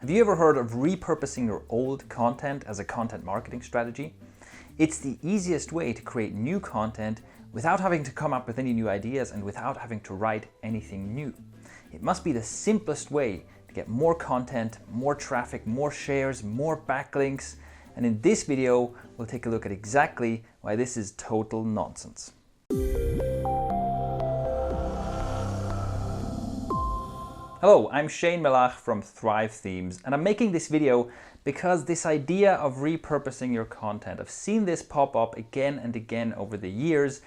Have you ever heard of repurposing your old content as a content marketing strategy? It's the easiest way to create new content without having to come up with any new ideas and without having to write anything new. It must be the simplest way to get more content, more traffic, more shares, more backlinks. And in this video, we'll take a look at exactly why this is total nonsense. Hello, I'm Shane Melach from Thrive Themes, and I'm making this video because this idea of repurposing your content, I've seen this pop up again and again over the years,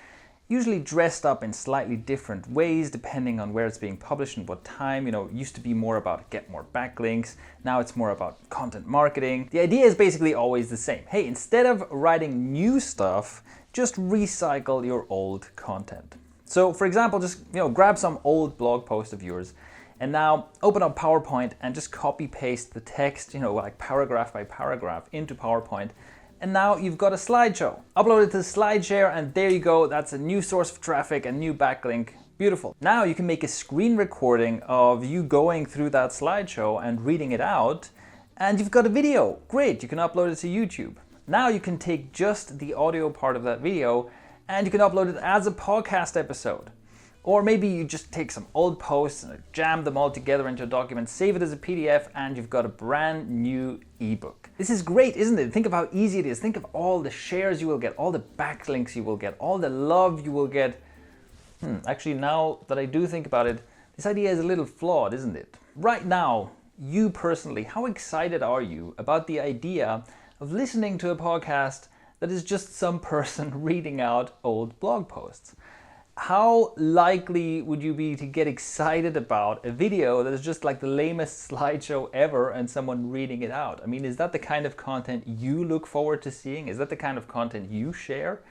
usually dressed up in slightly different ways depending on where it's being published and what time. You know, it used to be more about get more backlinks, now it's more about content marketing. The idea is basically always the same. Hey, instead of writing new stuff, just recycle your old content. So for example, just grab some old blog post of yours and now open up PowerPoint and just copy paste the text, like paragraph by paragraph into PowerPoint. And now you've got a slideshow. Upload it to SlideShare and there you go. That's a new source of traffic, a new backlink. Beautiful. Now you can make a screen recording of you going through that slideshow and reading it out. And you've got a video. Great, you can upload it to YouTube. Now you can take just the audio part of that video and you can upload it as a podcast episode. Or maybe you just take some old posts and jam them all together into a document, save it as a PDF, and you've got a brand new ebook. This is great, isn't it? Think of how easy it is. Think of all the shares you will get, all the backlinks you will get, all the love you will get. Actually, now that I do think about it, this idea is a little flawed, isn't it? Right now, you personally, how excited are you about the idea of listening to a podcast that is just some person reading out old blog posts? How likely would you be to get excited about a video that is just like the lamest slideshow ever and someone reading it out? I mean, is that the kind of content you look forward to seeing? Is that the kind of content you share?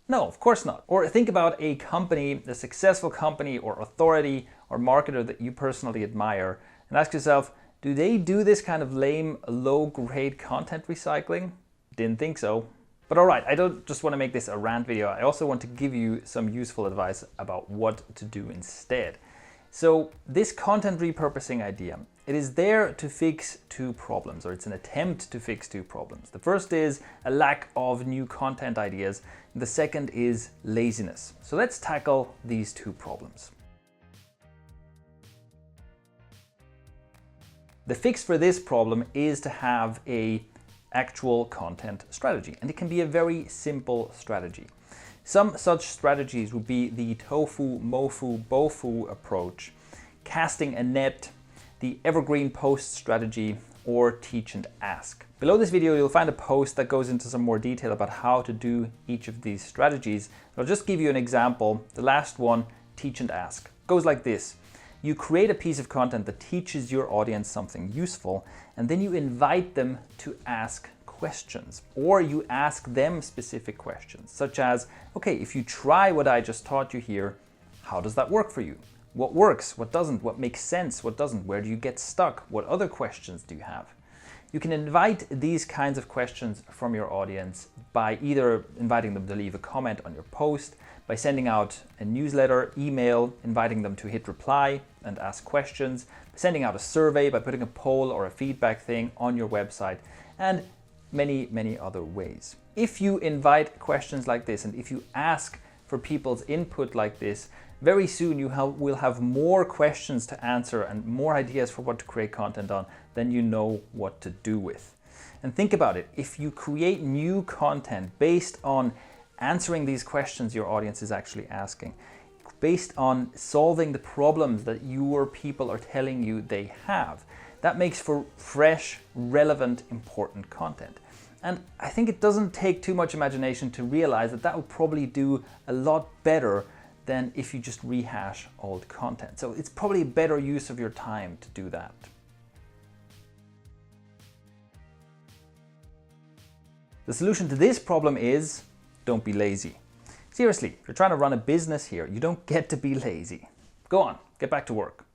No, of course not. Or think about a company, a successful company or authority or marketer that you personally admire and ask yourself, do they do this kind of lame, low-grade content recycling? Didn't think so. But all right, I don't just want to make this a rant video. I also want to give you some useful advice about what to do instead. So this content repurposing idea, it is there to fix two problems, or it's an attempt to fix two problems. The first is a lack of new content ideas. And the second is laziness. So let's tackle these two problems. The fix for this problem is to have a actual content strategy, and it can be a very simple strategy. Some such strategies would be the tofu, mofu, bofu approach, casting a net, the evergreen post strategy, or teach and ask. Below this video you'll find a post that goes into some more detail about how to do each of these strategies. I'll just give you an example. The last one, teach and ask, goes like this. You create a piece of content that teaches your audience something useful, and then you invite them to ask questions, or you ask them specific questions, such as, okay, if you try what I just taught you here, how does that work for you? What works? What doesn't? What makes sense? What doesn't? Where do you get stuck? What other questions do you have? You can invite these kinds of questions from your audience by either inviting them to leave a comment on your post, by sending out a newsletter, email, inviting them to hit reply and ask questions, sending out a survey, by putting a poll or a feedback thing on your website, and many, many other ways. If you invite questions like this and if you ask for people's input like this, very soon you will have more questions to answer and more ideas for what to create content on than you know what to do with. And think about it, if you create new content based on answering these questions your audience is actually asking, based on solving the problems that your people are telling you they have, that makes for fresh, relevant, important content. And I think it doesn't take too much imagination to realize that that will probably do a lot better than if you just rehash old content. So it's probably a better use of your time to do that. The solution to this problem is don't be lazy. Seriously, if you're trying to run a business here, you don't get to be lazy. Go on, get back to work.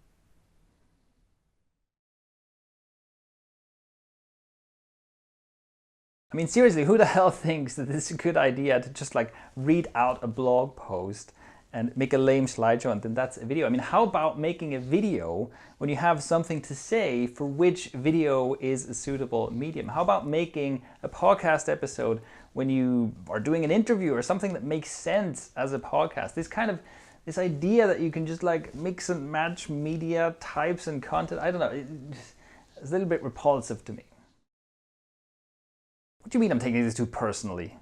I mean, seriously, who the hell thinks that this is a good idea to just like read out a blog post and make a lame slideshow and then that's a video. I mean, how about making a video when you have something to say for which video is a suitable medium? How about making a podcast episode when you are doing an interview or something that makes sense as a podcast? This idea that you can just like mix and match media types and content, I don't know, it's a little bit repulsive to me. What do you mean I'm taking this too personally?